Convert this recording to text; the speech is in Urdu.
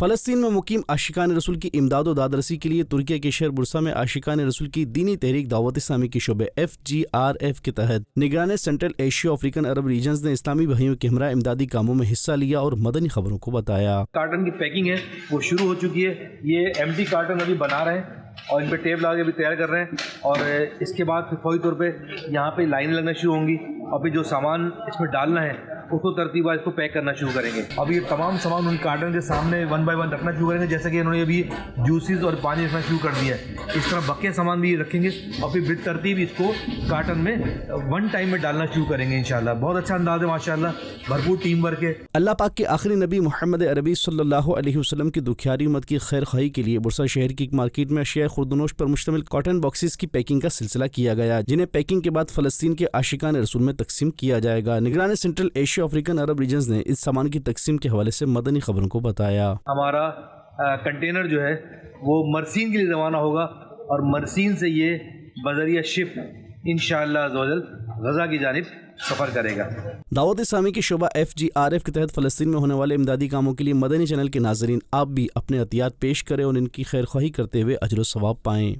فلسطین میں مقیم عاشقان رسول کی امداد و دادرسی کے لیے ترکیہ کے شہر برسا میں عاشقان رسول کی دینی تحریک دعوت اسلامی کے شعبے FGRF کے تحت نگران سینٹرل ایشیا افریقن عرب ریجنز نے اسلامی بھائیوں کے ہمراہ امدادی کاموں میں حصہ لیا اور مدنی خبروں کو بتایا۔ کارٹن کی پیکنگ ہے وہ شروع ہو چکی ہے، یہ empty کارٹن ابھی بنا رہے ہیں اور ان پہ ٹیپ لگا کے بھی تیار کر رہے ہیں، اور اس کے بعد فوری طور پہ یہاں پہ لائن لگنا شروع ہوں گی، اور پھر جو سامان اس میں ڈالنا ہے اس کو ترتیب اس کو پیک کرنا شروع کریں گے۔ اب یہ تمام سامان ان کارٹن کے سامنے 1 بائی 1 رکھنا شروع کریں گے، جیسے کہ انہوں نے ابھی جوسز اور پانی رکھنا شروع کر دیا ہے، اس طرح بقیہ سامان بھی رکھیں گے اور پھر بالترتیب اس کو کارٹن میں 1 ٹائم میں ڈالنا شروع کریں گے انشاءاللہ۔ بہت اچھا انداز ہے ماشاءاللہ، بھرپور ٹیم ورک ہے۔ اللہ پاک کے آخری نبی محمد عربی صلی اللہ علیہ وسلم کی دکھیاری امت کی خیر خواہی کے لیے برسا شہر کی ایک مارکیٹ میں اشیاء خوردنوش پر مشتمل کاٹن باکسز کی پیکنگ کا سلسلہ کیا گیا، جنہیں پیکنگ کے بعد فلسطین کے عاشقان رسول میں تقسیم کیا جائے گا۔ نگران سینٹرل ایشیا افریقن عرب ریجنز نے اس سامان کی تقسیم کے حوالے سے مدنی خبروں کو بتایا۔ ہمارا کنٹینر جو ہے وہ مرسین کے لیے روانہ ہوگا اور مرسین سے یہ بذریعہ شپ انشاءاللہ عزوجل غزہ کی جانب سفر کرے گا۔ دعوت اسلامی کے شعبہ FGRF کے تحت فلسطین میں ہونے والے امدادی کاموں کے لیے مدنی چینل کے ناظرین آپ بھی اپنے عطیات پیش کریں اور ان کی خیر خواہی کرتے ہوئے اجر و ثواب پائیں۔